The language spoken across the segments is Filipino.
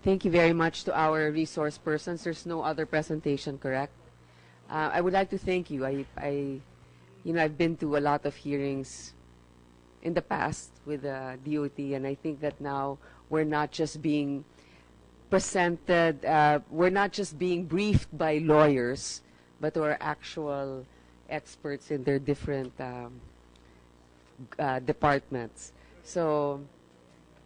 Thank you very much to our resource persons. There's no other presentation, correct? I would like to thank you. I've been to a lot of hearings in the past with the DOT, and I think that now we're not just being presented, we're not just being briefed by lawyers, but we're actual experts in their different departments. So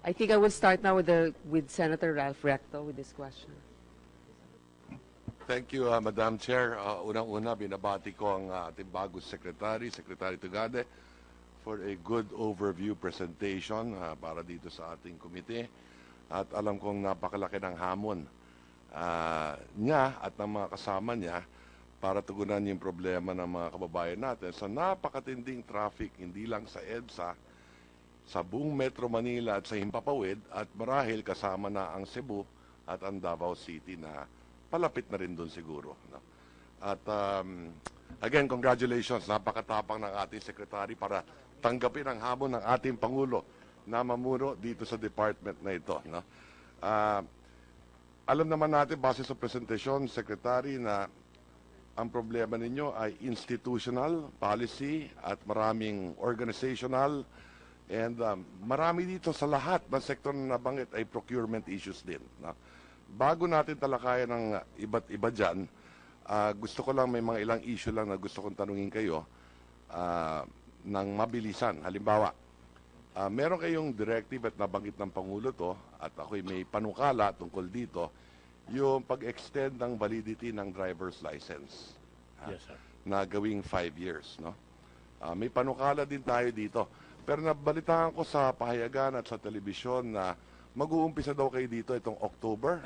I think I will start now with Senator Ralph Recto with this question. Thank you, Madam Chair. Unang-una, binabati ko ang ating bagong Secretary Tugade, for a good overview presentation para dito sa ating committee. At alam kong napakalaki ng hamon niya at ng mga kasama niya para tugunan yung problema ng mga kababayan natin sa napakatinding traffic, hindi lang sa EDSA, sa buong Metro Manila at sa Himpapawid, at marahil kasama na ang Cebu at ang Davao City na palapit na rin doon siguro. No? At again, congratulations. Napakatapang ng ating Secretary para tanggapin ang hamon ng ating Pangulo na mamuro dito sa department na ito. No? Alam naman natin, base sa presentation, Secretary, na ang problema ninyo ay institutional, policy, at maraming organizational, and marami dito sa lahat ng sektor na nabanggit ay procurement issues din. No? Bago natin talakayan ng iba't iba dyan, gusto ko lang may mga ilang issue lang na gusto kong tanungin kayo ng mabilisan. Halimbawa, meron kayong directive at nabanggit ng Pangulo to, at ako'y may panukala tungkol dito, yung pag-extend ng validity ng driver's license. Yes, sir. Na gawing 5 years. No? May panukala din tayo dito. Pero nabalitaan ko sa pahayagan at sa telebisyon na mag-uumpisa daw kayo dito itong October.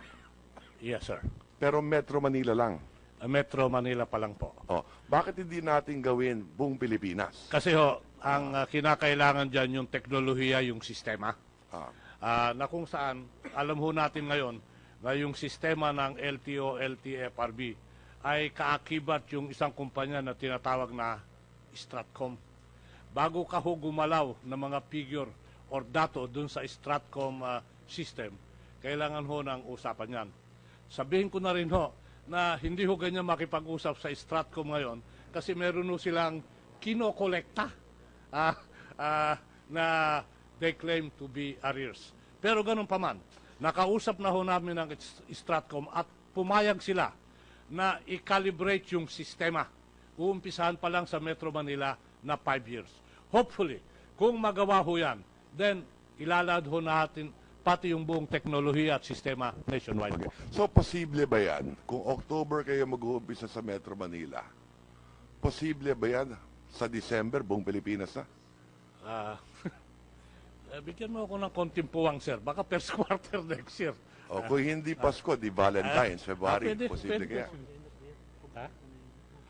Yes, sir. Pero Metro Manila lang. Metro Manila pa lang po. Oh, bakit hindi natin gawin buong Pilipinas? Kasi ang kinakailangan dyan yung teknolohiya, yung sistema. Na kung saan, alam ho natin ngayon na yung sistema ng LTO, LTFRB ay kaakibat yung isang kumpanya na tinatawag na Stratcom. Bago ka ho gumalaw ng mga figure or dato dun sa Stratcom system, kailangan ho ng usapan yan. Sabihin ko na rin ho na hindi ho ganyan makipag-usap sa Stratcom ngayon kasi meron ho silang kinokolekta na they claim to be arrears. Pero ganun pa man, nakausap na ho namin ng Stratcom at pumayag sila na i-calibrate yung sistema. Uumpisahan pa lang sa Metro Manila na 5 years. Hopefully, kung magawa ho yan, then ilalad ho natin pati yung buong teknolohiya at sistema nationwide. Okay. So, posible ba yan? Kung October kayo mag-uumpisa sa Metro Manila, posible ba yan sa December, buong Pilipinas na? Bigyan mo ako ng konting puwang, sir. Baka first quarter next year. O, kung hindi Pasko, di Valentine's, February, posible kaya?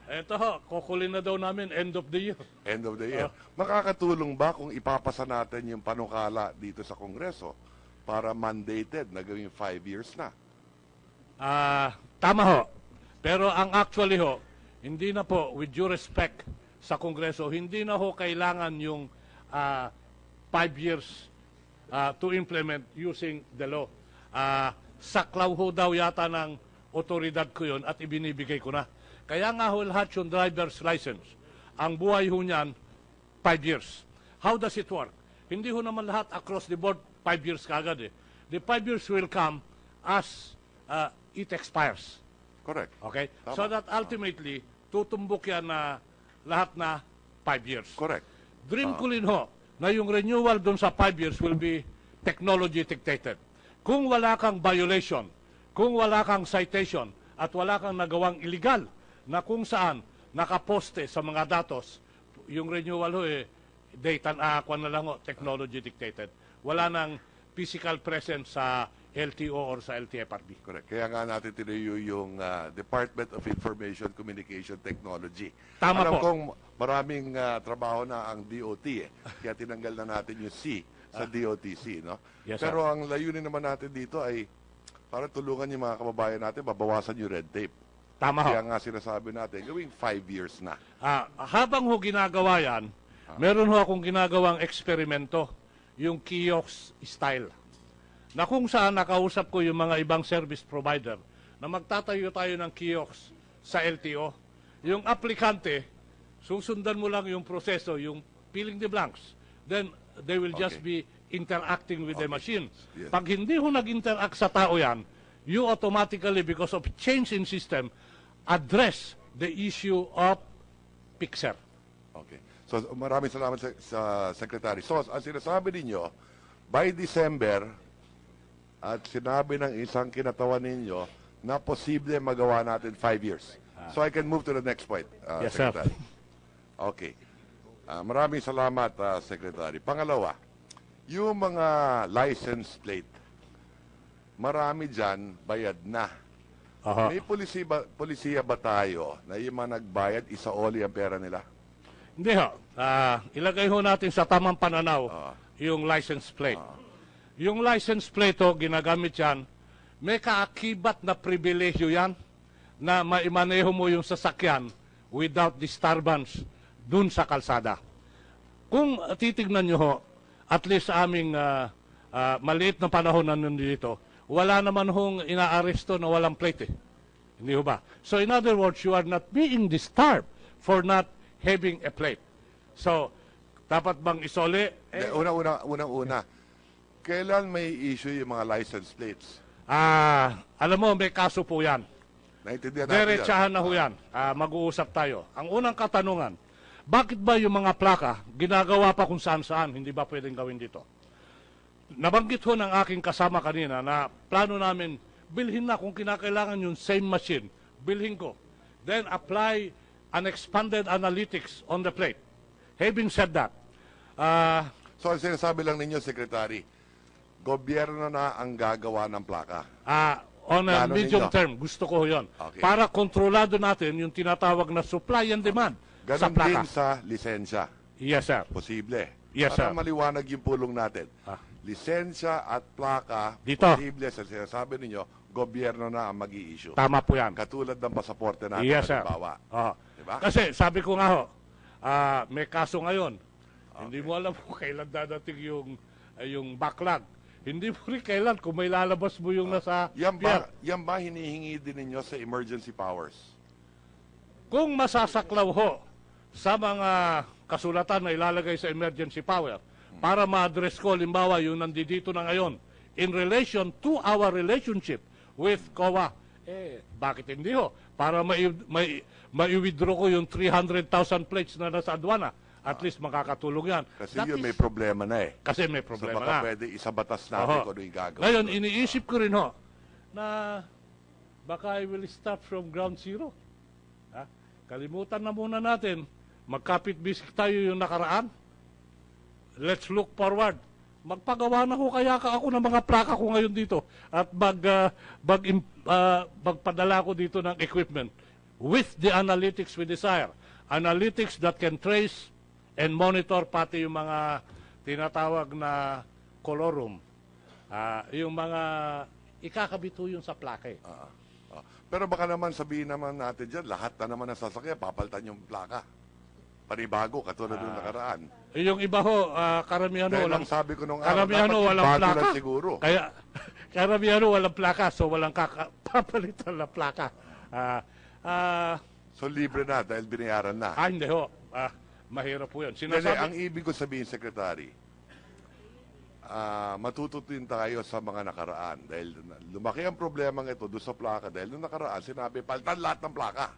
Ito ho, kukulin na daw namin end of the year. End of the year. Makakatulong ba kung ipapasa natin yung panukala dito sa Kongreso para mandated na gawing 5 years na? Tama ho. Pero ang actually ho, hindi na po, with due respect sa Kongreso, hindi na ho kailangan yung 5 years to implement using the law. Saklaw ho daw yata ng otoridad ko yun at ibinibigay ko na. Kaya nga ho lahat yung driver's license. Ang buhay ho niyan, 5 years. How does it work? Hindi ho naman lahat across the board 5 years kagad eh. The 5 years will come as it expires. Correct. Okay? Tama. So that ultimately, tutumbok yan na lahat na 5 years. Correct. Dream ko rin ho na yung renewal dun sa 5 years will be technology dictated. Kung wala kang violation, kung wala kang citation, at wala kang nagawang illegal, na kung saan nakaposte sa mga datos, yung renewal ho data na lang ho, technology dictated. Wala nang physical presence sa LTO or sa LTFRB. Correct. Kaya nga natin tinuyo yung Department of Information Communication Technology. Tama Alam po. kong maraming trabaho na ang DOT kaya tinanggal na natin yung C sa DOTC. No? Yes, pero ang layunin naman natin dito ay para tulungan yung mga kababayan natin, babawasan yung red tape. Tama ho. Kaya nga sinasabi natin, gawing 5 years na. Habang ho ginagawa yan, meron ho akong ginagawang eksperimento, yung kiosk style. na kung saan nakausap ko yung mga ibang service provider na magtatayo tayo ng kiosks sa LTO. Yung aplikante, susundan mo lang yung proseso, yung filling the blanks. Then, they will just be interacting with the machine. Yes. Pag hindi ho nag-interact sa tao yan, you automatically, because of change in system, address the issue of fixer. Okay. So maraming salamat sa Secretary. So ang sinasabi ninyo, by December, at sinabi ng isang kinatawan ninyo, na posible magawa natin 5 years. So I can move to the next point, Yes, sir. Secretary. Okay. Maraming salamat, Secretary. Pangalawa, yung mga license plate, marami dyan bayad na. Aha. May polisiya ba tayo na yung mga nagbayad, isaoli ang pera nila? Hindi ho. Ilagay ho natin sa tamang pananaw yung license plate. Yung license plate ho, ginagamit yan, may kaakibat na pribilehyo yan na maimaneho mo yung sasakyan without disturbance dun sa kalsada. Kung titignan nyo ho, at least sa aming maliit na panahon na nandito, wala naman hong inaaresto na walang plate eh. Hindi ho ba? So in other words, you are not being disturbed for not having a plate. So, dapat bang isole? Unang-una, kailan may issue yung mga license plates? Alam mo, may kaso po yan. Naintindihan natin yan. Diretsahan na ho yan. Mag-uusap tayo. Ang unang katanungan, bakit ba yung mga plaka ginagawa pa kung saan-saan, hindi ba pwedeng gawin dito? Nabanggit ho ng aking kasama kanina na plano namin, bilhin na kung kinakailangan yung same machine, bilhin ko. Then apply an expanded analytics on the plate. Having said that, So, ang sinasabi lang ninyo, Secretary, gobyerno na ang gagawa ng plaka. on a Plano medium ninyo? term, gusto ko yon. Okay. Para kontrolado natin yung tinatawag na supply and demand sa Ganon plaka. din sa lisensya. Yes, sir. Posible. Yes, Para sir. maliwanag yung pulong natin. Lisensya at plaka, Dito. posible sa sinasabi ninyo, gobyerno na ang mag-i-issue. Tama po yan. Katulad ng pasaporte natin, Yes, sir. halimbawa. Oo. Diba? Kasi sabi ko nga ho, may kaso ngayon. Hindi mo alam kung kailan dadating yung backlog. Hindi mo rin kailan kung may lalabas mo yung nasa pier. Yan ba hinihingi din ninyo sa emergency powers? Kung masasaklaw ho sa mga kasulatan na ilalagay sa emergency power para ma-address ko, limbawa, yung nandito na ngayon in relation to our relationship with COA, bakit hindi ho? Para mai-withdraw ko yung 300,000 plates na nasa aduana. At least makakatulong yan. Kasi yun may problema na eh. Kasi may So problema baka na. pwede isabatas natin kung ano yung gagawin. Ngayon, doon. iniisip ko rin ho, na baka I will start from ground zero. Kalimutan na muna natin. Magkapit-bisik tayo yung nakaraan. Let's look forward. Magpagawa na ho kaya ako ng mga plaka ko ngayon dito at magpadala ko dito ng equipment with the analytics we desire. Analytics that can trace and monitor pati yung mga tinatawag na colorum. Yung mga ikakabit ho yun sa plaka eh. Pero baka naman sabihin naman natin dyan, lahat na naman ng sasakyan, papalitan yung plaka. Panibago, katulad ng nakaraan. Yung iba ho, karamihan ho, Dahil walang, ang sabi ko nung karamihan ho, walang bago plaka. lang siguro. Kaya, karamihan ho, walang plaka, so walang papalitan na plaka. So libre na dahil binayaran na. Hindi ho. Mahirap po yun. Hindi, Sinasabi, ang ibig ko sabihin, Secretary, matututin tayo sa mga nakaraan. Dahil lumaki ang problema ito doon sa plaka. Dahil nung nakaraan, sinabi, palitan lahat ng plaka.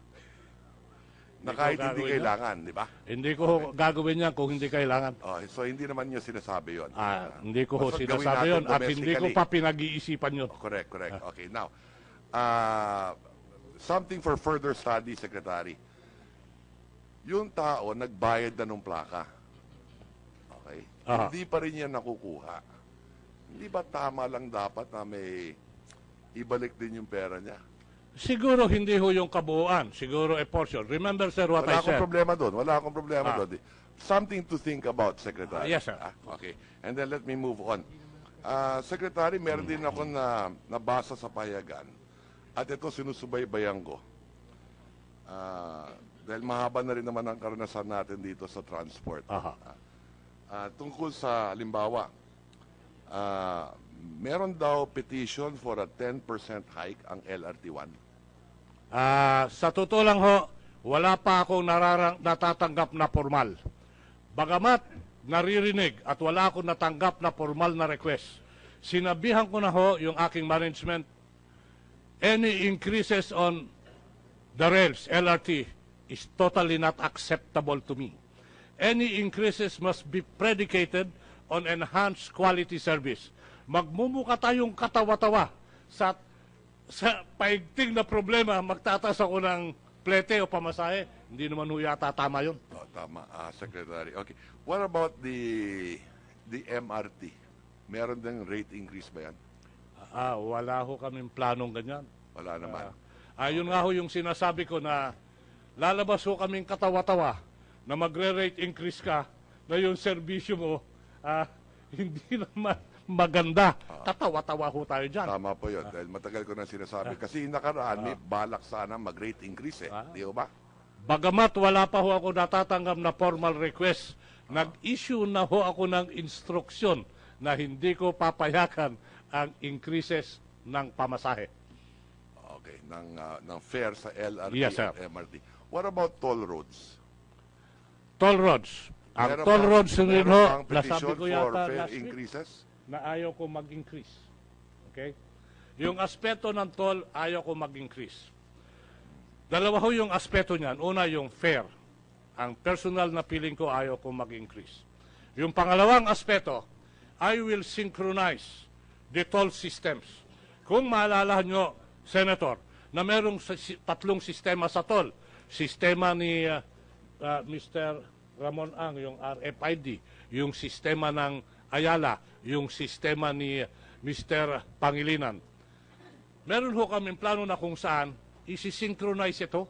Na kahit hindi gagawin kailangan, di ba? hindi ko ho gagawin yan kung hindi kailangan. So hindi naman nyo sinasabi yun. Hindi ko ho Basta't gawin sinasabi natin yun at hindi ko domestically. pa pinag-iisipan yun. Correct. Okay, now, something for further study, Secretary. Yung tao, nagbayad na ng plaka. Okay? Hindi pa rin yan nakukuha. Hindi ba tama lang dapat na may ibalik din yung pera niya? Siguro hindi ho yung kabuuan. Siguro a portion. Remember, sir, what Wala I said. Wala akong problema doon. Something to think about, Secretary. Yes, sir. Okay. And then let me move on. Secretary, meron din ako na nabasa sa payagan. At ito sinusubaybayan ko. Dahil mahaba na rin naman ang karanasan natin dito sa transport. Tungkol sa, halimbawa, Meron daw petition for a 10% hike ang LRT1. Sa totoo lang ho, wala pa akong natatanggap na formal. Bagamat naririnig at wala akong natanggap na formal na request, sinabihan ko na ho yung aking management, any increases on the rails, LRT, is totally not acceptable to me. Any increases must be predicated on enhanced quality service. Magmumuka tayong katawa-tawa sa paigting na problema, magtataas ako ng plete o pamasahe. Hindi naman ho yata tama yun. Oh, tama, Secretary. Okay. What about the MRT? Meron din rate increase ba yan? Wala ho kaming planong ganyan. Wala naman. Yun nga ho yung sinasabi ko na lalabas ho kaming katawa-tawa na magre-rate increase ka na yung serbisyo mo hindi naman maganda. Tatawa-tawa ho tayo dyan. Tama po yun. Dahil matagal ko na sinasabi. Kasi nakaraan, may balak sana mag-rate increase Di ba? Bagamat wala pa ho ako natatanggap na formal request, nag-issue na ho ako ng instruksyon na hindi ko papayagan ang increases ng pamasahe. Okay. Ng fare sa LRT Yes, sir. at MRT. What about toll roads? Toll roads. Ang Meron toll bang- roads rin meron ho, bang nasabi petition ko for yata fare last week, increases? na ayaw ko mag-increase. Okay? Yung aspeto ng toll, ayaw ko mag-increase. Dalawa ho yung aspeto niyan. Una, yung fare. Ang personal na feeling ko, ayaw ko mag-increase. Yung pangalawang aspeto, I will synchronize the toll systems. Kung maalala nyo, Senator, na merong tatlong sistema sa toll. Sistema ni Mr. Ramon Ang, yung RFID, yung sistema ng Ayala, yung sistema ni Mr. Pangilinan. Meron ho kaming plano na kung saan isi-synchronize ito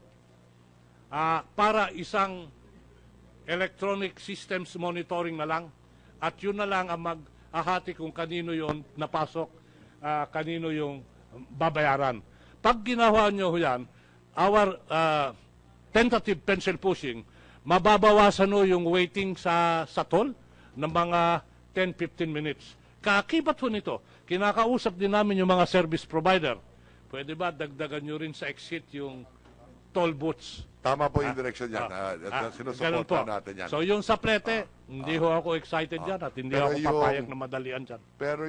para isang electronic systems monitoring na lang at yun na lang ang mag-ahati kung kanino yung napasok, kanino yung babayaran. Pag ginawa nyo yan, our tentative pencil pushing, mababawasan no yung waiting sa toll ng mga 10-15 minutes. Kaakibat ho nito, kinakausap din namin yung mga service provider. Pwede ba dagdagan nyo rin sa exit yung toll booths? Tama po yung direction yan. Ganun po. Sinusuporta natin yan. So yung sa plete, hindi ho ako excited dyan at hindi Pero ako papayag na madalian dyan. Pero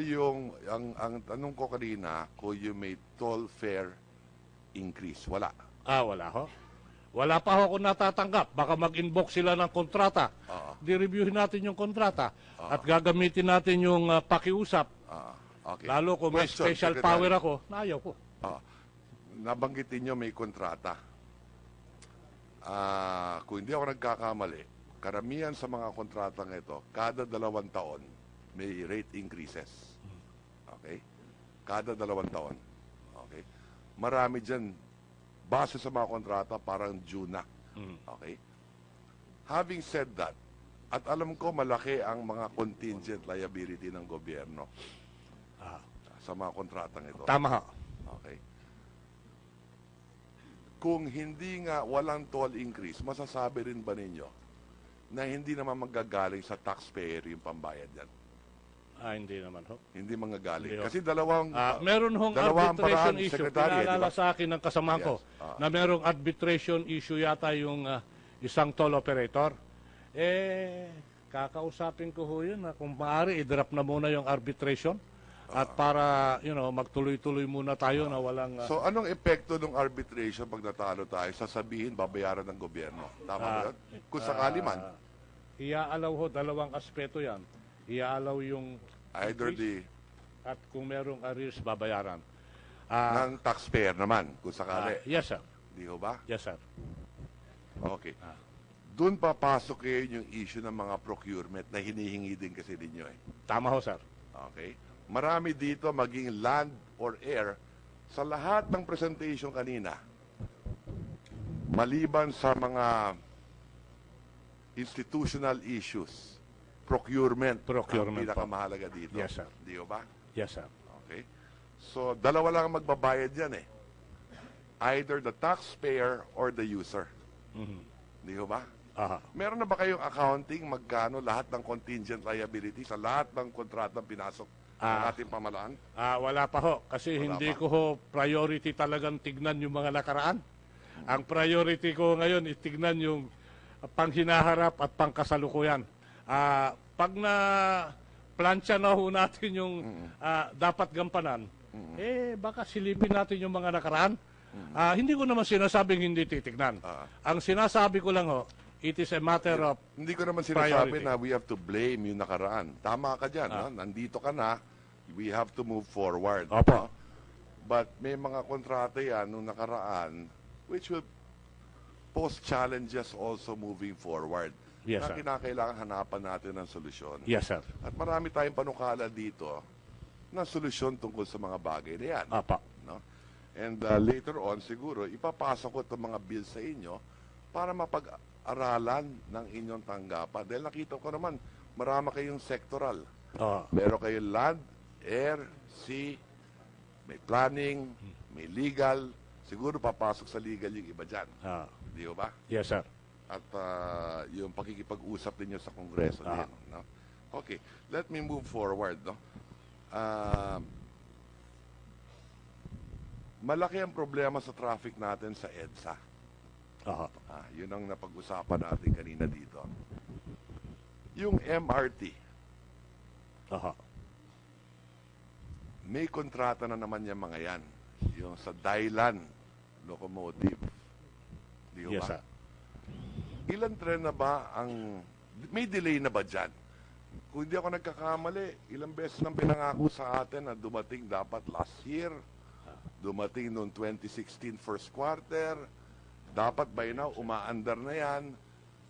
ang tanong ko kanina, kung you may toll fare increase, wala. Wala ho. Wala pa ho ako natatanggap. Baka mag-inbox sila ng kontrata. Di-reviewin natin yung kontrata. At gagamitin natin yung pakiusap. Okay. Lalo kung may Question, special Secretary. power ako, nayaw ko. Nabanggitin nyo may kontrata. Kung hindi ako nagkakamali, karamihan sa mga kontratang ito, kada 2 taon, may rate increases. Okay? Kada 2 taon. Okay? Marami dyan, base sa mga kontrata, parang June na. Okay? Having said that, at alam ko malaki ang mga contingent liability ng gobyerno sa mga kontratang ito. Tama ho. Okay. Kung hindi nga walang toll increase, masasabi rin ba ninyo na hindi naman magagaling sa taxpayer yung pambayad yan? Hindi naman ho. Hindi manggagaling. Hindi ho. Kasi dalawang Meron hong dalawang arbitration paraan, issue. Secretary, Pinaalala di ba? sa akin ng kasama ko na merong arbitration issue yata yung isang toll operator. Kakausapin ko ho yun na kung maaari, i-drop na muna yung arbitration at para, magtuloy-tuloy muna tayo na walang... So, anong epekto ng arbitration pag natalo tayo? Sasabihin, babayaran ng gobyerno. Tama ba yun? Kung sakali man. Iaalaw ho, dalawang aspeto yan. Iaalaw yung... Either at kung merong arrears, babayaran. ng taxpayer naman, kung sakali. Yes, sir. Di ho ba? Yes, sir. Okay. Doon papasok kayo yung issue ng mga procurement na hinihingi din kasi ninyo eh. Tama ho, sir. Okay? Marami dito maging land or air sa lahat ng presentation kanina. Maliban sa mga institutional issues, procurement ang pinakamahalaga dito. Yes, sir. Di ho ba? Yes, sir. Okay? So, dalawa lang ang magbabayad yan eh. Either the taxpayer or the user. Di ho ba? Meron na ba kayong accounting magkano lahat ng contingent liability sa lahat ng kontratang pinasok ng ating pamalaan? Wala pa ho. Kasi Wala hindi pa? ko ho priority talagang tignan yung mga nakaraan. Ang priority ko ngayon is tignan yung panghinaharap at pangkasalukuyan. Pag na plansya na ho natin yung dapat gampanan, baka silipin natin yung mga nakaraan. Hindi ko naman sinasabing hindi titignan. Ang sinasabi ko lang ho, it is a matter of Hindi ko naman sinasabi priority. na we have to blame yung nakaraan. Tama ka dyan. No? Nandito ka na, we have to move forward. Opo. No? But may mga kontrata yan nung nakaraan which will pose challenges also moving forward. Yes, na sir. kinakailangan hanapan natin ng solusyon. Yes, sir. At marami tayong panukala dito na solusyon tungkol sa mga bagay na yan. Apa. No? And later on, siguro, ipapasok ko itong mga bills sa inyo para mapag-aralan ng inyong tanggapan. Dahil nakita ko naman, marami kayong sectoral. Meron kayong land, air, sea, may planning, may legal. Siguro papasok sa legal yung iba dyan. Di ba? Yes, sir. At yung pakikipag-usap ninyo sa Kongreso din. No? Okay, let me move forward. No? Malaki ang problema sa traffic natin sa EDSA. Yun ang napag-usapan natin kanina dito. Yung MRT, may kontrata na naman yung mga yan. Yung sa Dailan locomotive. Di ba? Yes, sir. Ilan tren na ba ang... May delay na ba dyan? Kung hindi ako nagkakamali, ilang beses nang pinangako sa atin na dumating dapat last year, dumating noong 2016 first quarter, dapat by now, umaandar na yan.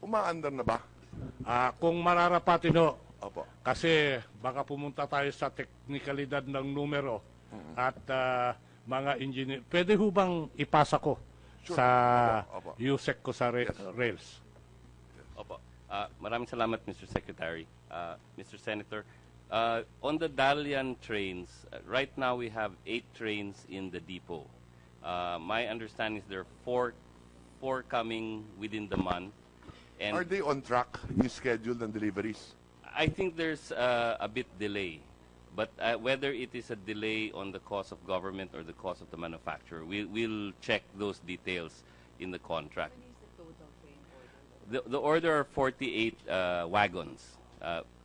Umaandar na ba? Kung mararapatin ho, Opo. kasi baka pumunta tayo sa teknikalidad ng numero at mga engineer. Pwede ho bang ipasa ko Sure. sa Opo. USEC ko sa rails? Opo. Maraming salamat, Mr. Secretary. Mr. Senator, on the Dalian trains, right now we have 8 trains in the depot. My understanding is there are four coming within the month. And Are they on track, yung schedule ng deliveries? I think there's a bit delay. But whether it is a delay on the cost of government or the cost of the manufacturer, we'll check those details in the contract. The order are 48 wagons.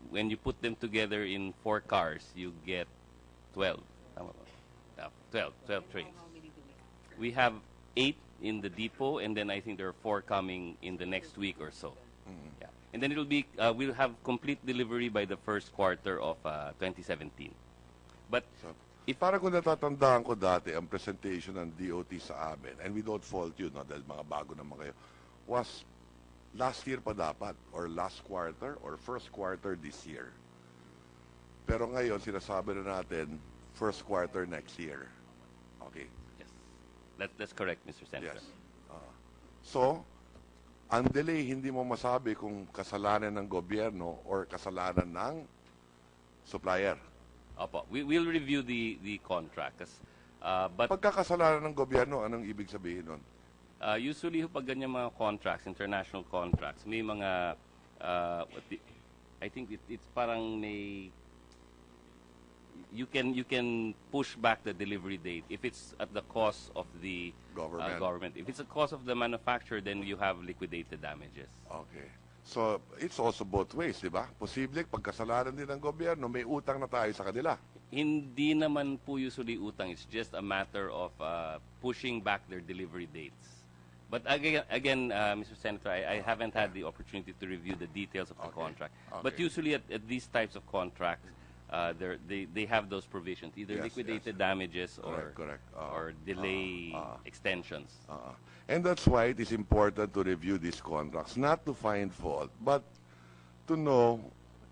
When you put them together in 4 cars, you get 12. 12 trains. We have 8 in the depot, and then I think there are 4 coming in the next week or so. Yeah. And then it'll be we'll have complete delivery by the first quarter of 2017. But if Para kung natatandaan ko dati, ang presentation ng DOT sa amin, and we don't fault you, no, dahil mga bago naman kayo, was last year pa dapat, or last quarter, or first quarter this year. Pero ngayon, sinasabi na natin, first quarter next year. Okay? yes, that's correct, Mr. Senator. Yes. So, ang delay, hindi mo masabi kung kasalanan ng gobyerno or kasalanan ng supplier. Opo. We'll review the contract. But Pagkakasalanan ng gobyerno, anong ibig sabihin nun? usually pag ganyan mga contracts, international contracts, may mga I think it's parang may you can push back the delivery date if it's at the cost of the government. If it's the cost of the manufacturer, then you have liquidated damages. Okay. So, it's also both ways, di ba? Posible, pagkasalanan din ng gobyerno, may utang na tayo sa kanila. Hindi naman po usually utang. It's just a matter of pushing back their delivery dates. But again, Mr. Senator, I haven't had the opportunity to review the details of the contract. But Okay. usually at these types of contracts, they have those provisions, either Yes, liquidated yes. damages or Correct. or delay extensions. And that's why it is important to review these contracts, not to find fault, but to know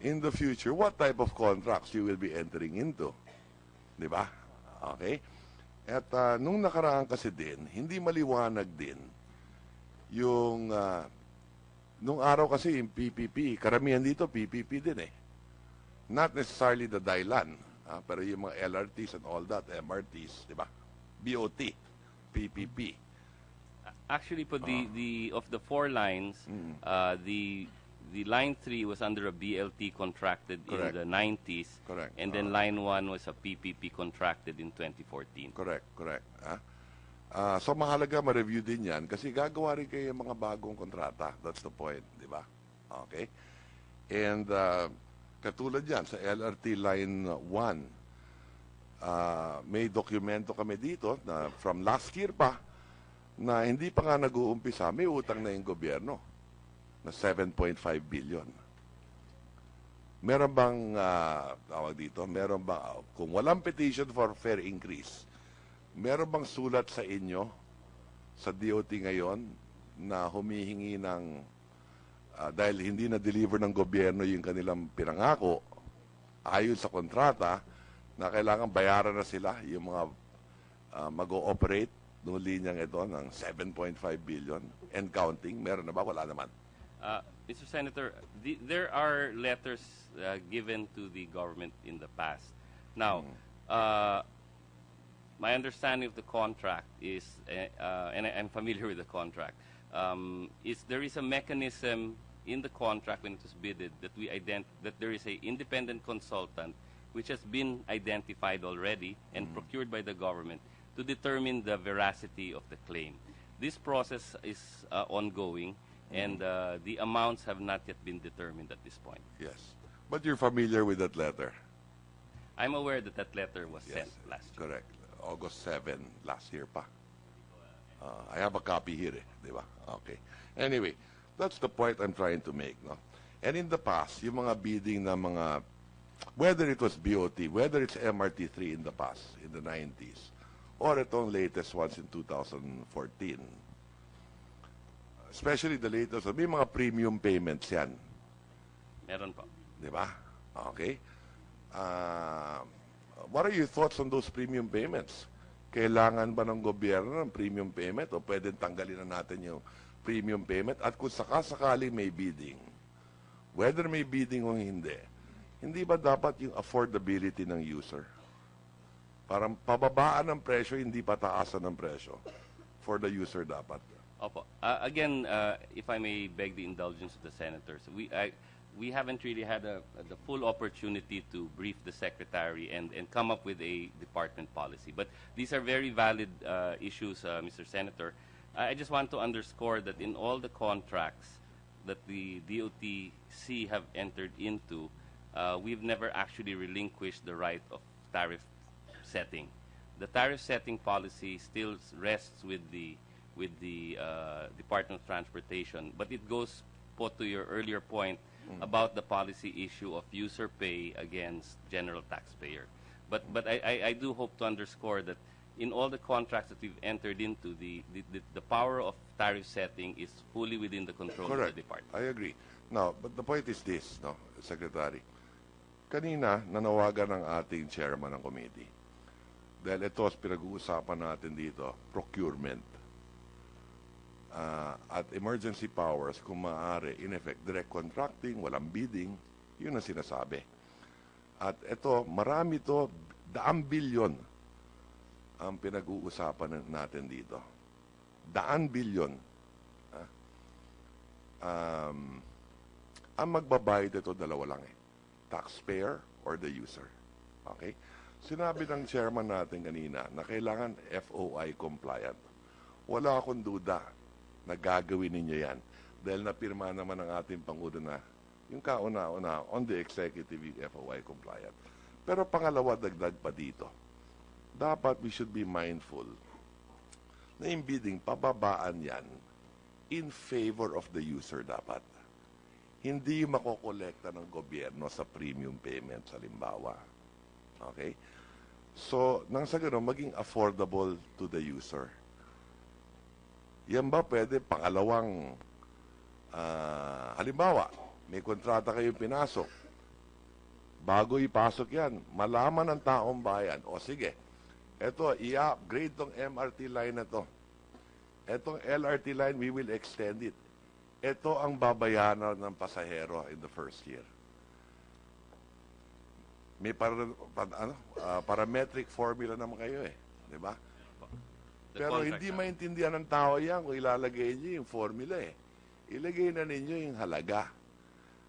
in the future what type of contracts you will be entering into. Di ba? Okay? At nung nakaraan kasi din, hindi maliwanag din yung nung araw kasi yung PPP, karamihan dito PPP din eh. Not necessarily the Dailan, pero yung mga LRTs and all that, MRTs, di ba? BOT, PPP. Actually, po the of the 4 lines, the the Line 3 was under a BLT contracted Correct. in the 90s. Correct. And then Line 1 was a PPP contracted in 2014. Correct. So mahalaga ma-review din yan kasi gagawa rin kayo ng mga bagong kontrata. That's the point, di ba? Okay? And katulad yan, sa LRT Line 1, may dokumento kami dito na from last year pa na hindi pa nga nag-uumpisa, may utang na yung gobyerno na 7.5 billion. Meron bang, tawag dito, meron bang, kung walang petition for fair increase, meron bang sulat sa inyo, sa DOT ngayon, na humihingi ng, dahil hindi na-deliver ng gobyerno yung kanilang pinangako, ayon sa kontrata, na kailangan bayaran na sila yung mga mag-ooperate noong linyang ito ng 7.5 billion and counting? Meron na ba? Wala naman. Mr. Senator, there are letters given to the government in the past. Now, my understanding of the contract is, and I'm familiar with the contract, is there is a mechanism in the contract when it was bidded that that there is an independent consultant which has been identified already and procured by the government to determine the veracity of the claim. This process is ongoing, and the amounts have not yet been determined at this point. Yes. But you're familiar with that letter? I'm aware that that letter was Yes, sent last year. correct. August 7 last year pa. I have a copy here, di ba? Okay. Anyway, that's the point I'm trying to make, no? And in the past, yung mga bidding na mga, whether it was BOT, whether it's MRT3 in the past, in the 90s, or itong latest ones in 2014, especially the latest, may mga premium payments yan. Meron po. Di ba? Okay. What are your thoughts on those premium payments? Kailangan ba ng gobyerno ng premium payment o pwedeng tanggalin na natin yung premium payment? At kung sakasakali may bidding, whether may bidding o hindi ba dapat yung affordability ng user? Parang pababaan ng presyo, hindi pataasan ng presyo for the user dapat. Opo. Again, if I may beg the indulgence of the senators, we haven't really had the full opportunity to brief the secretary and come up with a department policy. But these are very valid issues, Mr. Senator. I just want to underscore that in all the contracts that the DOTC have entered into, we've never actually relinquished the right of tariff setting. The tariff setting policy still rests with the Department of Transportation, but it goes to your earlier point about the policy issue of user pay against general taxpayer. But I do hope to underscore that in all the contracts that we've entered into, the power of tariff setting is fully within the control of the department. I agree. Now, but the point is this, no, Secretary. Kanina, nanawagan ng ating chairman ng committee. Dahil ito, pinag-uusapan natin dito, procurement. At emergency powers, kung maaari, in effect, direct contracting, walang bidding, yun ang sinasabi. At ito, marami to, 100 bilyon ang pinag-uusapan natin dito. 100 bilyon. Ang magbabayad ito, dalawa lang taxpayer or the user. Okay? Sinabi ng chairman natin kanina na kailangan FOI compliant. Wala akong duda na gagawin ninyo yan. Dahil napirma naman ng ating Pangulo na yung kauna-una on the executive FOI compliant. Pero pangalawa, dagdag pa dito. Dapat we should be mindful na yung bidding, pababaan yan in favor of the user dapat. Hindi makokolekta ng gobyerno sa premium payment, halimbawa. Okay? So, nang sa gano'n, maging affordable to the user. Yan ba pwede pangalawang, halimbawa, may kontrata kayong pinasok. Bago ipasok yan, malaman ng taong bayan, o sige, eto, i-upgrade tong MRT line na to. Etong LRT line, we will extend it. Ito ang babayaran ng pasahero in the first year. May parametric formula naman kayo di ba? Pero hindi maintindihan ng tao yan kung ilalagay niyo yung formula Ilagay na ninyo yung halaga.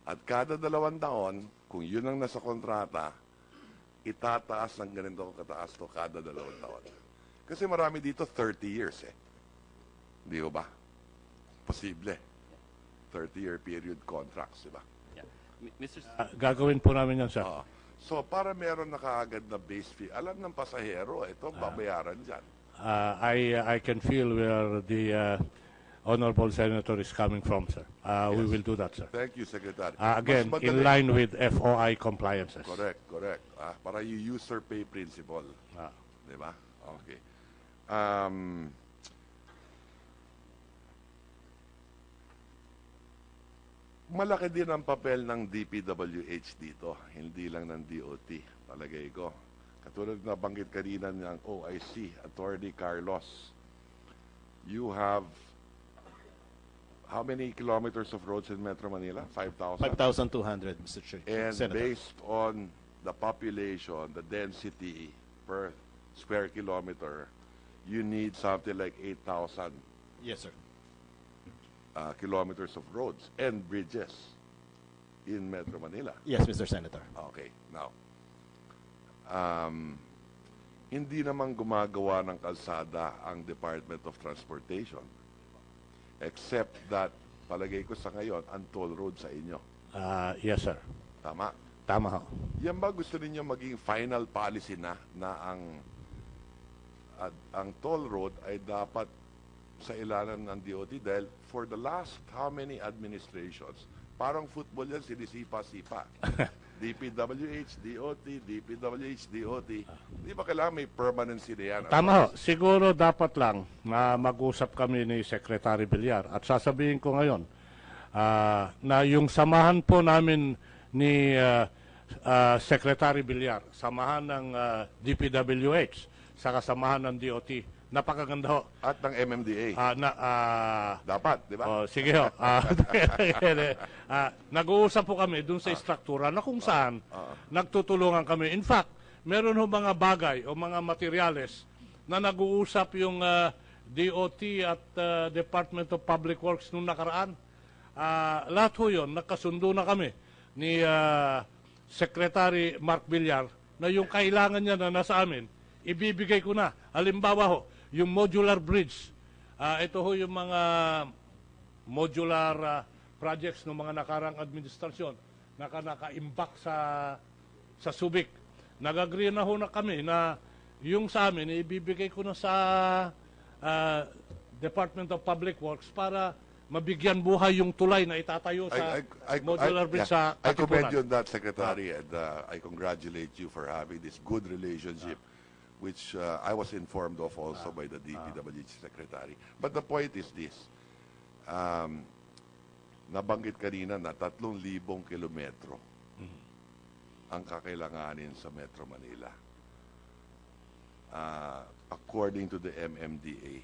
At kada 2 taon, kung yun ang nasa kontrata, itataas ng ganito kataas to kada 2 taon. Kasi marami dito 30 years eh. Di ba? Posible. 30-year period contracts, di ba? Yeah. Mr. Gagawin po namin yan, sir. So, para meron na kaagad na base fee, alam ng pasahero, ito, babayaran dyan. I can feel where the Honorable Senator is coming from, sir. We will do that, sir. Thank you, Secretary. Again, Mas in madali- line with FOI compliances. Correct. Para yung user pay principle. Di ba? Okay. Malaki din ang papel ng DPWH dito, hindi lang ng DOT, palagay ko. Katulad na banggit kanina ng OIC, Attorney Carlos, you have how many kilometers of roads in Metro Manila? 5,000? 5,200, Mr. Chair. And Senator. based on the population, the density per square kilometer, you need something like 8,000 Yes, sir. kilometers of roads and bridges in Metro Manila. Yes, Mr. Senator. Okay, now, hindi naman gumagawa ng kalsada ang Department of Transportation. Except that, palagay ko sa ngayon, ang toll road sa inyo. Yes, sir. Tama? Tama ho. Yan ba gusto ninyo maging final policy na ang toll road ay dapat sa ilalim ng DOT dahil for the last how many administrations, parang football yan, sinisipa-sipa. DPWH, DOT, DPWH, DOT. Di ba kailangan may permanency na yan? Tama ho. Siguro dapat lang na mag-usap kami ni Secretary Villar at sasabihin ko ngayon na yung samahan po namin ni Secretary Villar, samahan ng DPWH, saka samahan ng DOT, napakaganda ho. At ng MMDA. Dapat, di ba? Oh, sige ho. Nag-uusap po kami dun sa struktura na kung saan nagtutulungan kami. In fact, meron ho mga bagay o mga materyales na nag-uusap yung DOT at Department of Public Works nung nakaraan. Lahat ho yun, nagkasundo na kami ni Secretary Mark Villar na yung kailangan niya na nasa amin, ibibigay ko na. Halimbawa ho, yung modular bridge. Ito ho yung mga modular projects ng mga nakarang administrasyon na naka-imbak sa Subic. Nag-agree na ho na kami na yung sa amin, ibibigay ko na sa Department of Public Works para mabigyan buhay yung tulay na itatayo sa modular bridge sa I commend Katipunan. you on that, Secretary, and I congratulate you for having this good relationship, which I was informed of also by the DPWH Secretary. But the point is this, nabanggit kanina na 3,000 kilometro ang kakailanganin sa Metro Manila. According to the MMDA.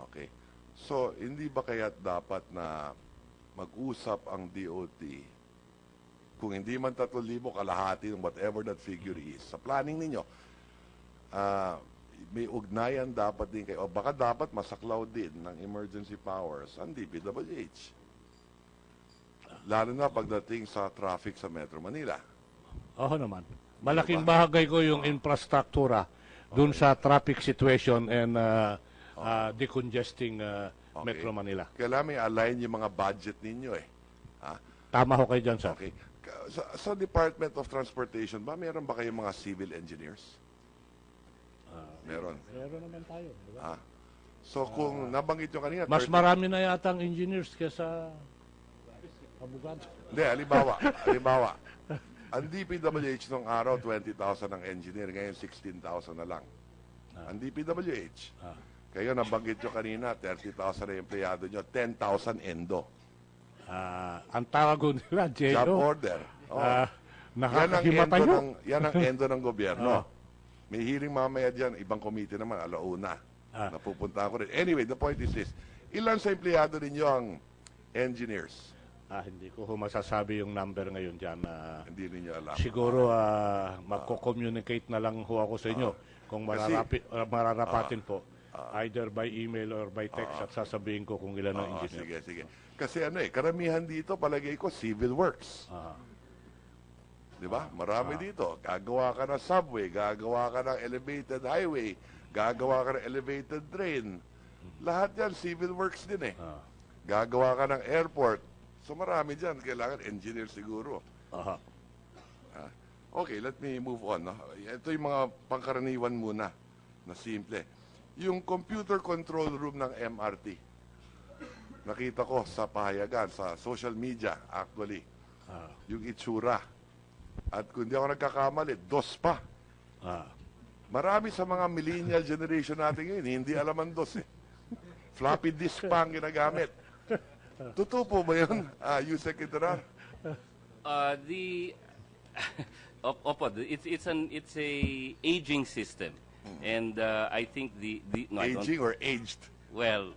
Okay. So, hindi ba kaya't dapat na mag-usap ang DOT kung hindi man 3,000, kalahati ng whatever that figure is. Sa planning ninyo, may ugnayan dapat din kayo. O baka dapat masaklaw din ng emergency powers ang DPWH. Lalo na pagdating sa traffic sa Metro Manila. Oo naman. Malaking bahagay ko yung infrastruktura dun sa traffic situation and decongesting Metro Manila. Kailangan may align yung mga budget ninyo eh. Tama ho kayo dyan, sir. Okay. Sa Department of Transportation ba, meron ba kayong mga civil engineers? Meron. Meron naman tayo. Diba? So kung nabanggit nyo kanina... Mas marami na yata ang engineers kesa abogado. Hindi, halimbawa. Ang DPWH nung araw, 20,000 ang engineer. Ngayon, 16,000 na lang. Ang DPWH. Kayo, nabanggit nyo kanina, 30,000 na empleyado nyo, 10,000 endo. Ang tawag nila, JO. Job order. Nakakahimatay mo. Yan ang endo ng gobyerno. May hearing mamaya dyan, ibang committee naman, alauna. Napupunta ko rin. Anyway, the point is this. Ilan sa empleyado ninyo ang engineers? Hindi ko masasabi yung number ngayon dyan. Hindi ninyo alam. Siguro magko-communicate na lang ho ako sa inyo kung mararapatin po. Either by email or by text at sasabihin ko kung ilan ang engineer. Sige. Kasi karamihan dito, palagay ko, civil works. Di ba? Marami dito. Gagawa ka ng subway, gagawa ka ng elevated highway, gagawa ka ng elevated train. Lahat yan, civil works din Gagawa ka ng airport. So marami dyan. Kailangan engineer siguro. Okay, let me move on. No? Ito yung mga pangkaraniwan muna na simple. Yung computer control room ng MRT. Nakita ko sa pahayagan, sa social media, actually. Yung itsura. At kung di ako nagkakamali, DOS pa. Marami sa mga millennial generation natin ngayon, hindi alam ang DOS Floppy disk pa ang ginagamit. Totoo po ba yun, Yusek Idrar? It's a aging system. And I think no, aging or aged? Well,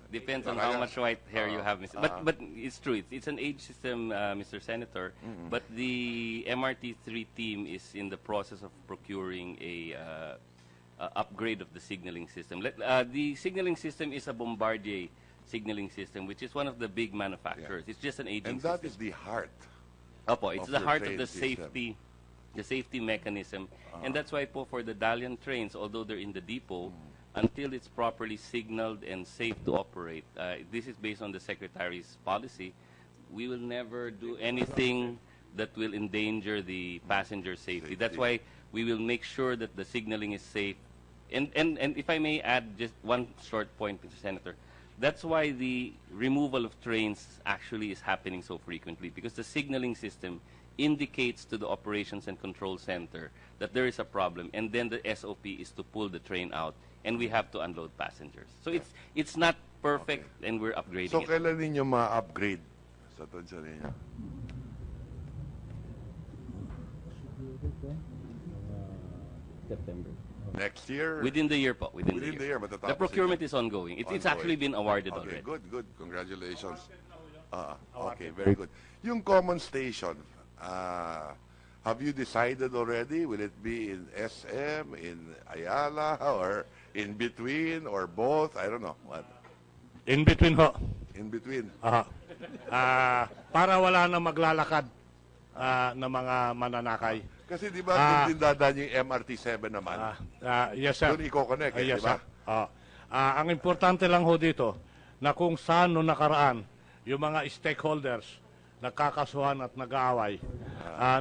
depends on how much white hair you have, Mr. But it's true. It's an age system, Mr. Senator. But the MRT3 team is in the process of procuring a upgrade of the signaling system. The signaling system is a Bombardier signaling system, which is one of the big manufacturers. It's just an aging system. And that is the heart. It's the heart of the safety mechanism. And that's why for the Dalian trains, although they're in the depot, until it's properly signaled and safe to operate, this is based on the Secretary's policy, we will never do anything that will endanger the passenger safety. That's why we will make sure that the signaling is safe. And if I may add just one short point, Mr. Senator, that's why the removal of trains actually is happening so frequently, because the signaling system indicates to the operations and control center that there is a problem, and then the SOP is to pull the train out, and we have to unload passengers. So it's not perfect, and we're upgrading So it. kailan ninyo ma-upgrade sa tansya ninyo? September. Next year? Within the year po. Within the year, matatapos the procurement ito. is ongoing. It's Ongoing. actually been awarded Okay, already. good. Congratulations. Okay, very good. Yung common station, have you decided already? Will it be in SM, in Ayala, or in between, or both? I don't know. What? In between ho. In between. Para wala na maglalakad na mga mananakay. Kasi di ba kung tindadaan yung MRT7 naman, Yes, sir. doon i-connect, Yes, di ba? sir. Ang importante lang ho dito, na kung saan no nakaraan, yung mga stakeholders, nagkakasuhan at nag-aaway,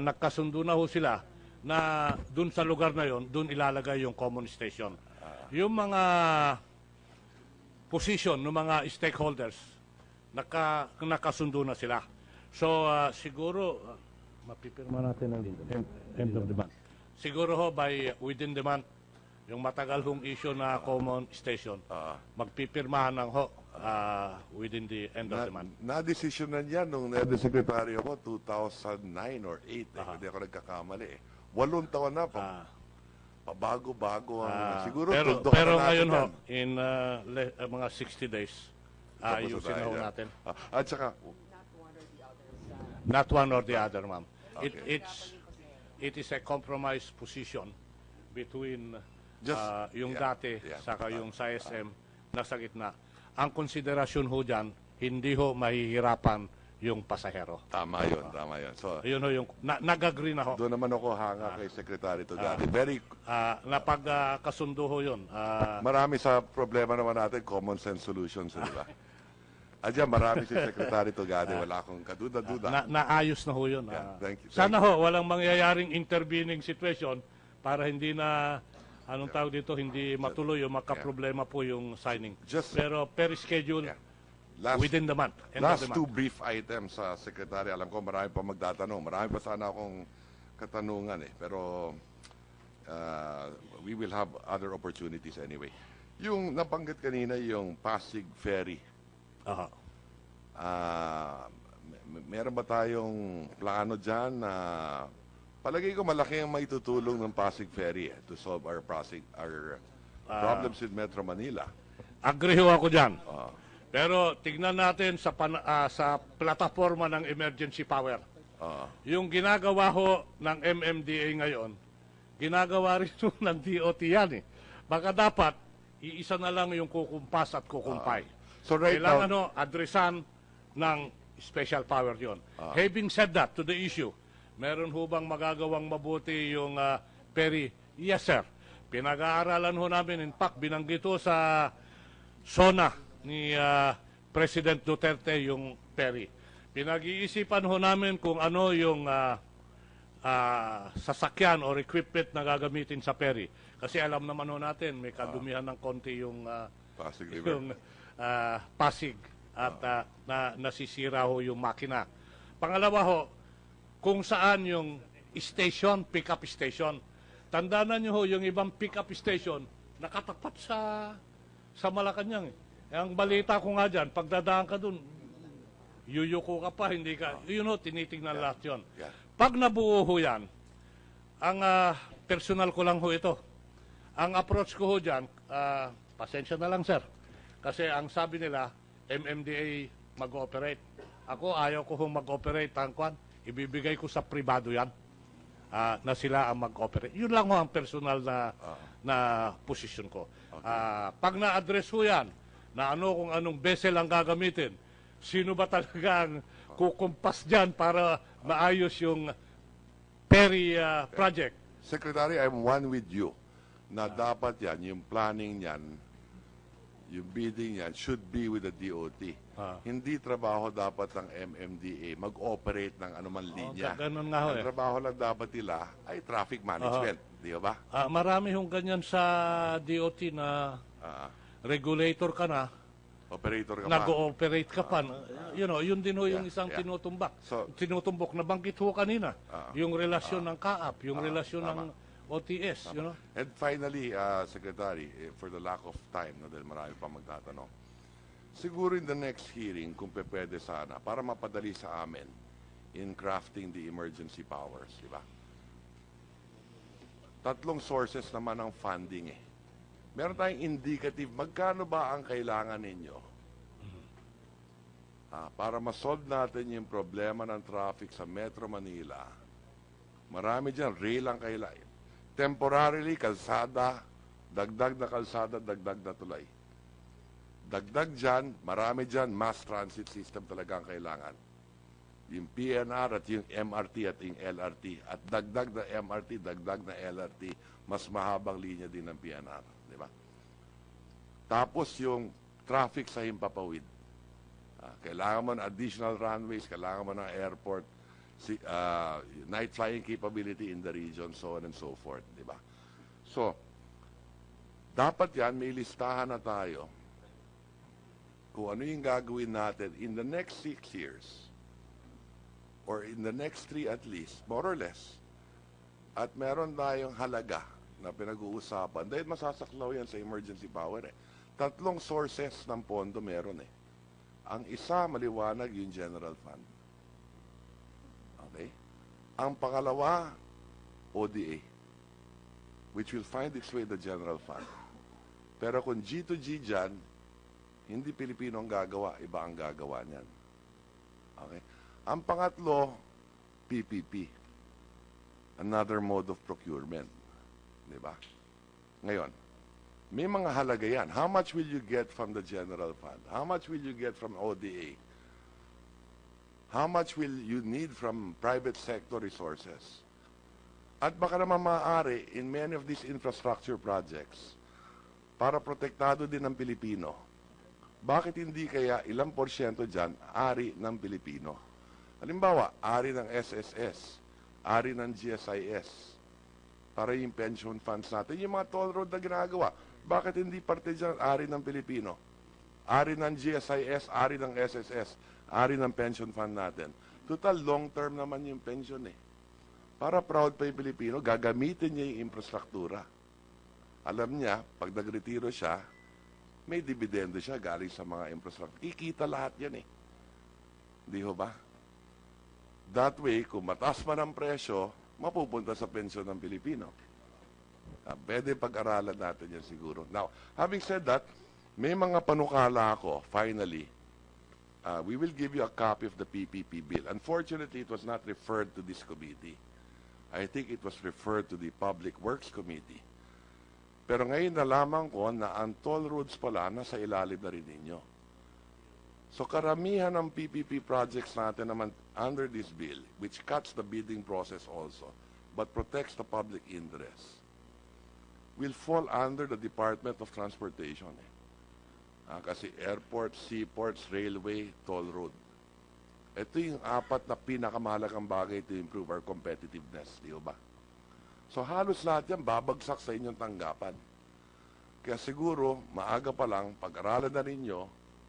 nagkasundo na ho sila na dun sa lugar na yon, dun ilalagay yung common station. Yung mga position ng mga stakeholders, nakasundo na sila. So, siguro, mapipirma natin ang end of the month. Siguro ho, within the month, yung matagal hong issue na common station, magpipirmahan ng ho within the end of the month. Na-desisyon na niyan nung secretary ako, 2009 or 2008, hindi ako nagkakamali. 8 taon na, pabago-bago. Siguro, pero ngayon ho, in mga 60 days, ayusin na ho natin. At saka, not one or the other, ma'am. Okay. It is a compromise position between yung yeah, dati yeah. saka yung sa SM nasa gitna. Ang konsiderasyon ho dyan, hindi ho mahihirapan yung pasahero. Tama yun. So, yun ho yung, nag-agree na ho. doon naman ako hanga kay Secretary Tugade. Napagkasundo ho yun. Marami sa problema naman natin, common sense solutions, di ba? Adyan, marami si Secretary Tugade, wala akong kaduda-duda. Naayos na ho yun. Yeah, thank you. Sana ho, walang mangyayaring intervening situation para hindi na, anong tawag dito, hindi matuloy o makaproblema po yung signing. Pero per schedule, within the month. Last two brief items, Secretary. Alam ko marami pa magtatanong. Marami pa sana akong katanungan pero we will have other opportunities anyway. Yung nabanggit kanina, yung Pasig Ferry. Meron ba tayong plano dyan na palagay ko malaki ang maitutulong ng Pasig Ferry to solve our problems in Metro Manila? Agree ho ako dyan. Pero tignan natin sa plataforma ng emergency power. Yung ginagawa ho ng MMDA ngayon, ginagawa rin ng DOT yan Baka dapat, iisa na lang yung kukumpas at kukumpay. So right Kailangan now, adresan ng special power yon. Having said that, to the issue, meron ho bang magagawang mabuti yung Perry? Yes, sir. Pinag-aaralan ho namin. In fact, binanggit ho sa SONA ni President Duterte yung Perry. Pinag-iisipan ho namin kung ano yung sasakyan or equipment na gagamitin sa Perry. Kasi alam naman ho natin, may kadumihan ng konti yung Pasig River. yung Pasig at nasisira ho yung makina. Pangalawa ho, kung saan yung station, pick-up station. Tandaan niyo ho, yung ibang pick-up station, nakatapat sa Malacanang. Ang balita ko nga dyan, pagdadaan ka dun, yuyuko ka pa, hindi ka, tinitingnan lahat yun. Pag nabuo ho yan, ang personal ko lang ho ito. Ang approach ko ho dyan, pasensya na lang sir, kasi ang sabi nila, MMDA mag-ooperate. Ako, ayaw ko hong mag-ooperate ang kwan. Ibibigay ko sa pribado yan na sila ang mag-ooperate. Yun lang ho ang personal na posisyon ko. Pag na-address ho yan, na kung anong vessel ang gagamitin, sino ba talaga ang kukumpas dyan para maayos yung Perry project? Secretary, I'm one with you na dapat yan, yung planning yan, yung bidding yan, should be with the DOT. Hindi trabaho dapat ng MMDA mag-operate ng anuman linya. Ganun nga ho Ang trabaho lang dapat nila ay traffic management. Di ba? Marami hong ganyan sa DOT na regulator ka na, Operator ka pa. nag-ooperate ka pa. Yun din ho yung isang tinutumbok. Tinutumbok na banggit ho kanina. Yung relasyon ng CAAP, yung relasyon ng OTS. And finally, Secretary, for the lack of time, dahil marami pa magtatanong, siguro in the next hearing, kung pwede sana, para mapadali sa amin in crafting the emergency powers, di ba? Tatlong sources naman ng funding eh. Meron tayong indicative, magkano ba ang kailangan ninyo? Para ma-solve natin yung problema ng traffic sa Metro Manila. Marami dyan, rail ang kailangan. Temporarily, kalsada, dagdag na kalsada, dagdag na tulay. Dagdag dyan, marami dyan, mass transit system talaga ang kailangan. Yung PNR at yung MRT at yung LRT. At dagdag na MRT, dagdag na LRT, mas mahabang linya din ng PNR. Di ba? Tapos yung traffic sa Himpapawid. Kailangan mo ng additional runways, kailangan mo ng airport, night flying capability in the region, so on and so forth, di ba? So, dapat yan, may listahan na tayo kung ano yung gagawin natin in the next 6 years or in the next 3 at least, more or less. At meron tayong halaga na pinag-uusapan dahil masasaklaw yan sa emergency power eh. Tatlong sources ng pondo meron eh. Ang isa, maliwanag yung general fund. Okay? Ang pangalawa, ODA, which will find its way the general fund. Pero kung G2G dyan, hindi Pilipino ang gagawa, iba ang gagawa niyan. Okay? Ang pangatlo, PPP. Another mode of procurement. Di ba? Ngayon, may mga halaga yan. How much will you get from the general fund? How much will you get from ODA? How much will you need from private sector resources? At baka naman maaari in many of these infrastructure projects para protektado din ng Pilipino. Bakit hindi kaya ilang porsyento dyan ari ng Pilipino? Halimbawa, ari ng SSS, ari ng GSIS, para yung pension funds natin, yung mga toll road na ginagawa. Bakit hindi parte dyan ari ng Pilipino? Ari ng GSIS, ari ng SSS, ari ng pension fund natin. Total, long term naman yung pension eh. Para proud pa yung Pilipino, gagamitin niya yung infrastruktura. Alam niya, pag nagretiro siya, may dividendo siya galing sa mga infrastructure. Kikita lahat yan eh. Di ho ba? That way, kung mataas man ang presyo, mapupunta sa pensyon ng Pilipino. Pwede pag-aralan natin yan siguro. Now, having said that, may mga panukala ako, finally. We will give you a copy of the PPP bill. Unfortunately, it was not referred to this committee. I think it was referred to the Public Works Committee. Pero ngayon nalaman ko na ang toll roads pala nasa ilalim na rin ninyo. So karamihan ng PPP projects natin naman under this bill, which cuts the bidding process also, but protects the public interest, will fall under the Department of Transportation. Kasi airports, seaports, railway, toll road. Ito yung apat na pinakamahalagang bagay to improve our competitiveness, di ba? So halos lahat yan babagsak sa inyong tanggapan. Kaya siguro, maaga pa lang, pag-aralan na ninyo,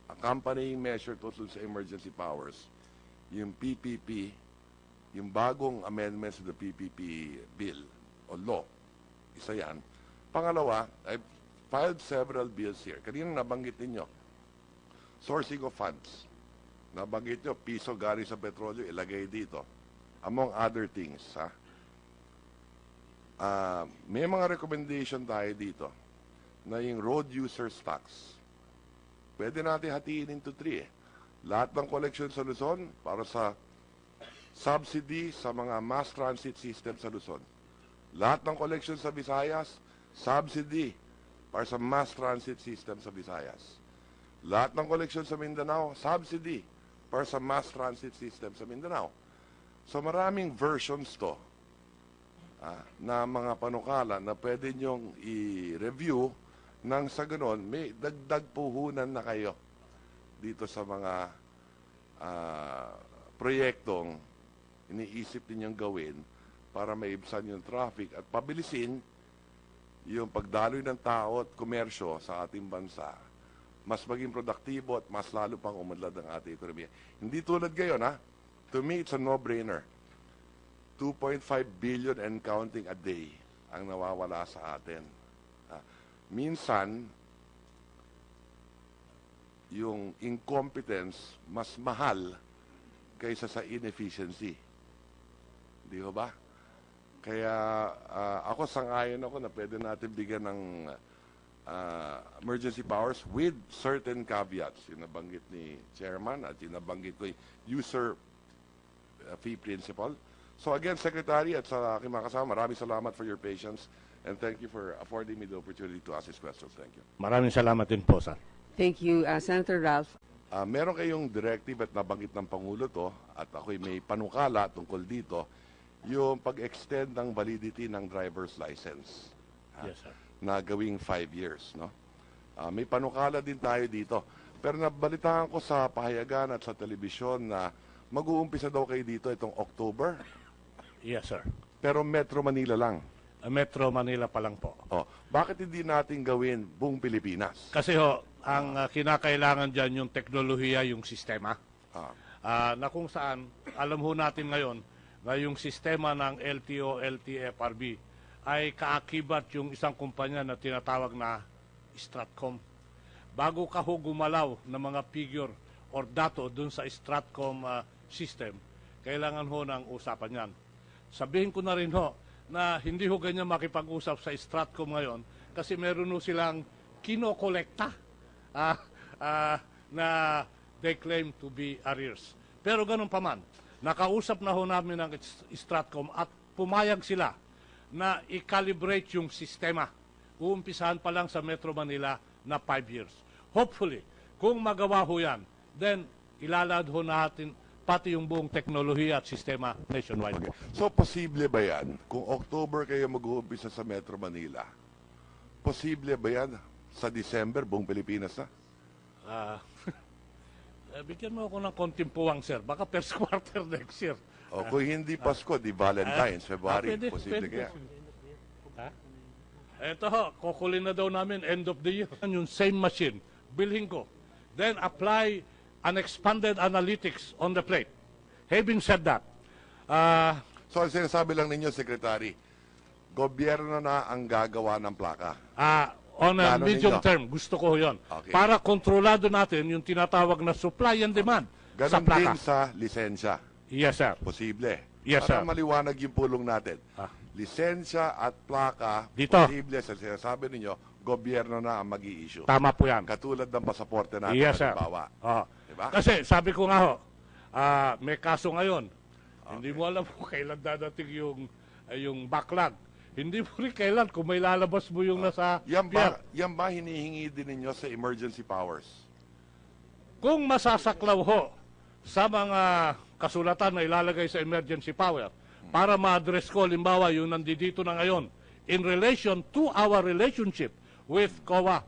accompanying measure to sa emergency powers, yung PPP, yung bagong amendments to the PPP bill o law, isa yan. Pangalawa, I filed several bills here. Kanina nabanggit ninyo, sourcing of funds. Nabanggit nyo, piso galing sa petrolyo, ilagay dito. Among other things, ha? May mga recommendation tayo dito na yung road users tax. Pwede natin hatiin into 3 eh. Lahat ng collection sa Luzon para sa subsidy sa mga mass transit system sa Luzon. Lahat ng collection sa Visayas, subsidy para sa mass transit system sa Visayas. Lahat ng collection sa Mindanao, subsidy para sa mass transit system sa Mindanao. So maraming versions to na mga panukala na pwede nyong i-review nang sa ganon, may dagdag puhunan na kayo dito sa mga proyektong iniisip ninyong gawin para maibsan yung traffic at pabilisin yung pagdaloy ng tao at komersyo sa ating bansa, mas maging produktibo at mas lalo pang umunlad ang ating ekonomiya. Hindi tulad ngayon, ha? To me, it's a no-brainer. 2.5 billion and counting a day ang nawawala sa atin. Minsan, yung incompetence mas mahal kaysa sa inefficiency. Di ba? Kaya ako sang-ayon ako na pwede natin bigyan ng emergency powers with certain caveats. Yung nabanggit ni Chairman at yung nabanggit ko yung user fee principle. So again, Secretary at sa aking mga kasama, maraming salamat for your patience. And thank you for affording me the opportunity to ask these questions. Thank you. Maraming salamat din po, sir. Thank you, Senator Ralph. Meron kayong directive at nabanggit ng Pangulo to, at ako'y may panukala tungkol dito, yung pag-extend ng validity ng driver's license. Yes, sir. Na gawing 5 years. No? May panukala din tayo dito. Pero nabalitaan ko sa pahayagan at sa telebisyon na mag-uumpisa daw kayo dito itong October. Yes, sir. Pero Metro Manila lang. Metro Manila pa lang po. Bakit hindi natin gawin buong Pilipinas? Kasi ang kinakailangan dyan yung teknolohiya, yung sistema. Na kung saan, alam ho natin ngayon na yung sistema ng LTO, LTFRB ay kaakibat yung isang kumpanya na tinatawag na Stratcom. Bago ka ho gumalaw ng mga figure or dato dun sa Stratcom system, kailangan ho ng usapan yan. Sabihin ko na rin ho, na hindi ho ganyan makipag-usap sa Stratcom ngayon kasi meron ho silang kinokolekta na they claim to be arrears. Pero ganun pa man, nakausap na ho namin ng Stratcom at pumayag sila na i-calibrate yung sistema. Uumpisahan pa lang sa Metro Manila na 5 years. Hopefully, kung magawa ho yan, then ilalad ho natin pati yung buong teknolohiya at sistema nationwide. Okay. So, posible ba yan? Kung October kayo mag-uumpisa sa Metro Manila, posible ba yan sa December, buong Pilipinas na? Bigyan mo ako ng konting puwang, sir. Baka first quarter next year. Kung hindi Pasko, di Valentine's, February, posible kaya? Ito ho, kukulin na daw namin end of the year. Yung same machine, bilhin ko. Then apply an expanded analytics on the plate. Having said that, so, ang sinasabi lang ninyo, Secretary, gobyerno na ang gagawa ng plaka. on a Plano medium ninyo? term, gusto ko yon. Okay. Para kontrolado natin yung tinatawag na supply and demand sa Ganon plaka. din sa lisensya. Yes, sir. Posible. Yes, Para sir. maliwanag yung pulong natin. Lisensya at plaka, Dito. posible sa sinasabi ninyo, gobyerno na ang mag-i-issue. Tama po yan. Katulad ng pasaporte natin, Yes, sir. halimbawa. Diba? Kasi sabi ko nga ho, may kaso ngayon. Hindi mo alam kung kailan dadating yung backlog. Hindi mo rin kailan kung may lalabas mo yung nasa Yan pier. ba hinihingi din ninyo sa emergency powers? Kung masasaklaw ho sa mga kasulatan na ilalagay sa emergency power para ma-address ko, limbawa, yung nandito na ngayon, in relation to our relationship with COA,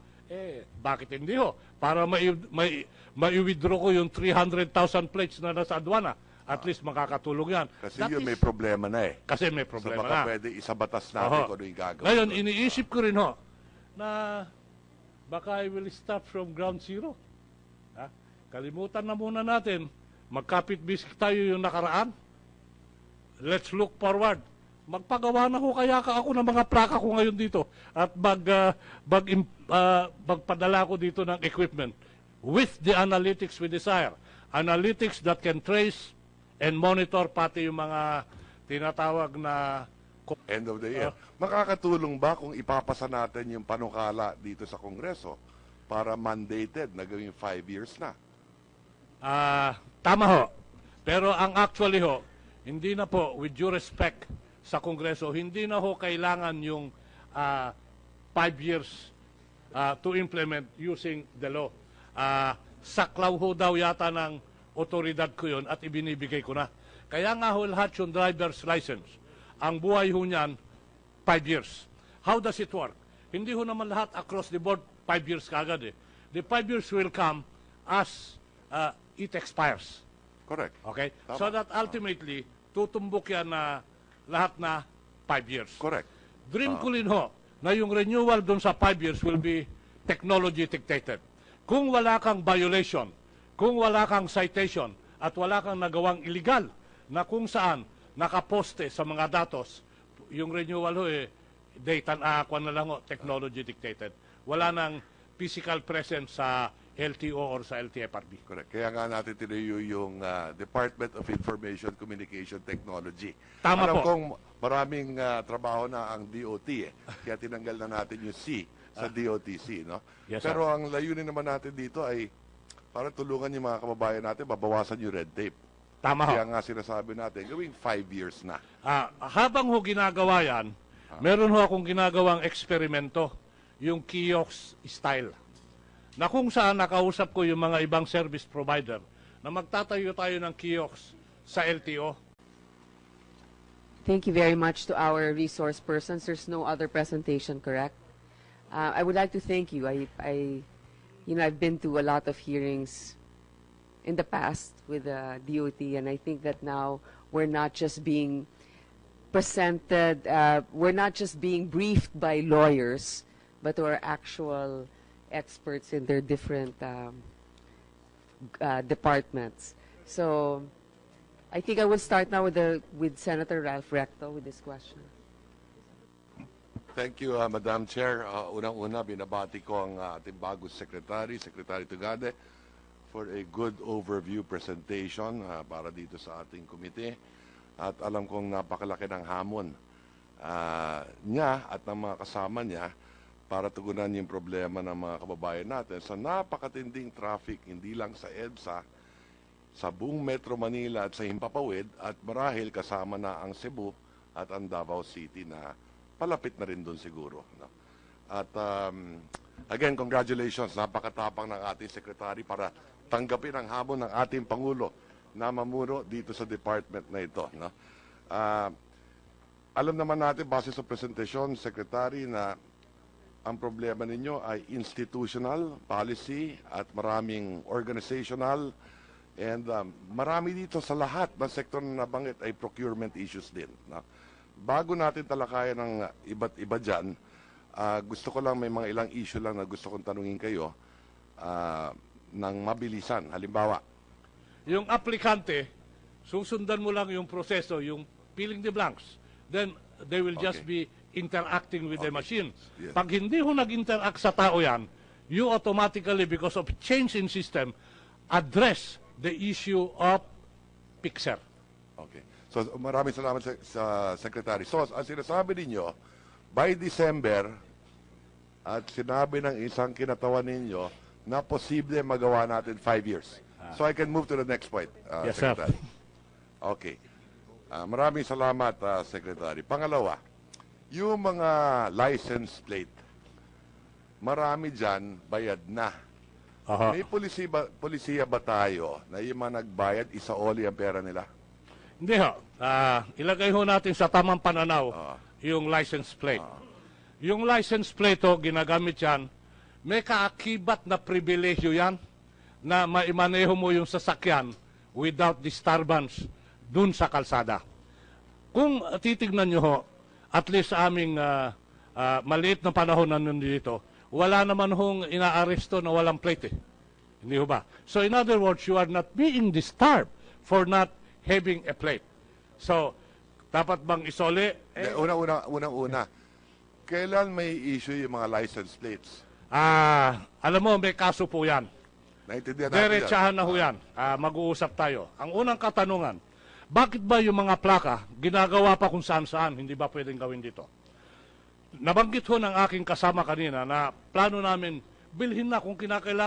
bakit hindi ho? Para mai-withdraw ko yung 300,000 plates na nasa adwana. At least makakatulong yan. Kasi yun may problema na eh. Kasi may problema so baka na. pwede isabatas natin kung ano yung gagawin. Ngayon, iniisip ko rin ho, na baka I will start from ground zero. Ha? Kalimutan na muna natin, magkapit-bisik tayo yung nakaraan. Let's look forward. Magpagawa na ho kaya ako ng mga plaka ko ngayon dito at magpadala ko dito ng equipment with the analytics we desire. Analytics that can trace and monitor pati yung mga tinatawag na end of the year. Makakatulong ba kung ipapasa natin yung panukala dito sa Kongreso para mandated na gawing 5 years na? Tama ho. Pero ang actually ho, hindi na po, with due respect sa Kongreso, hindi na ho kailangan yung 5 years to implement using the law. Saklaw ho daw yata ng otoridad ko yun at ibinibigay ko na. Kaya nga ho lahat yung driver's license. Ang buhay ho niyan, 5 years. How does it work? Hindi ho naman lahat across the board 5 years kagad eh. The 5 years will come as it expires. Correct. Okay? Tama. So that ultimately, tutumbok yan na lahat na 5 years. Correct. Dream ko rin ho na yung renewal dun sa 5 years will be technology dictated. Kung wala kang violation, kung wala kang citation, at wala kang nagawang illegal na kung saan nakaposte sa mga datos, yung renewal ho data na lang ho, technology dictated. Wala nang physical presence sa LTO or sa LTFRB. Correct. Kaya nga natin tinayo yung Department of Information Communication Technology. Tama Alam po. kong maraming trabaho na ang DOT eh. Kaya tinanggal na natin yung C sa DOTC. No? Yes, Pero sir. ang layunin naman natin dito ay para tulungan yung mga kababayan natin, babawasan yung red tape. Tama ho. Kaya nga sinasabi natin, gawing 5 years na. Habang ho ginagawa yan, meron ho akong ginagawang eksperimento, yung kiosk style. Na kung saan nakausap ko yung mga ibang service provider na magtatayo tayo ng kiosk sa LTO. Thank you very much to our resource persons. There's no other presentation, correct? I would like to thank you. I've been to a lot of hearings in the past with the DOT, and I think that now we're not just being presented, we're not just being briefed by lawyers, but we're actual experts in their different departments. So I think I will start now with Senator Ralph Recto with this question. Thank you, Madam Chair. Unang-una, binabati ko ang ating bagong Secretary Tugade, for a good overview presentation para dito sa ating committee. At alam kong napakalaki ng hamon niya at ng mga kasama niya para tugunan yung problema ng mga kababayan natin sa napakatinding traffic, hindi lang sa EDSA, sa buong Metro Manila at sa Himpapawid, at marahil kasama na ang Cebu at ang Davao City na palapit na rin doon siguro. No? At again, congratulations. Napakatapang ng ating Secretary para tanggapin ang hamon ng ating Pangulo na mamuro dito sa department na ito. No? Alam naman natin, base sa presentasyon, Secretary, na ang problema ninyo ay institutional, policy, at maraming organizational, and marami dito sa lahat ng sektor na nabanggit ay procurement issues din. No? Bago natin talakayan ng iba't iba dyan, gusto ko lang may mga ilang issue lang na gusto kong tanungin kayo ng mabilisan. Halimbawa, Yung aplikante, susundan mo lang yung proseso, yung filling the blanks. Then they will just be interacting with the machine. Yes. Pag hindi ho nag-interact sa tao yan, you automatically, because of change in system, address the issue of fixer. okay. So maraming salamat sa Secretary. So ang sinasabi ninyo, by December, at sinabi ng isang kinatawan ninyo, na posible magawa natin 5 years. So I can move to the next point, Yes, sir. Secretary. Okay. Maraming salamat, Secretary. Pangalawa, yung mga license plate, marami dyan bayad na. Aha. May polisiya ba tayo na yung mga nagbayad, isaoli ang pera nila? Hindi ho. Ilagay ho natin sa tamang pananaw yung license plate. Yung license plate ho, ginagamit yan, may kaakibat na pribilehyo yan na maimaneho mo yung sasakyan without disturbance dun sa kalsada. Kung titignan nyo ho, at least sa aming maliit na panahon na nandito, wala naman hong inaaresto na walang plate eh. Hindi ho ba? So in other words, you are not being disturbed for not having a plate. So, dapat bang isole? Una. Kailan may issue yung mga license plates? Alam mo, may kaso po yan. Naintindihan natin yan. Diretsahan na ho yan. Mag-uusap tayo. Ang unang katanungan, bakit ba yung mga plaka ginagawa pa kung saan-saan, hindi ba pwedeng gawin dito? Nabanggit ho ng aking kasama kanina na plano namin bilhin na kung kinakailangan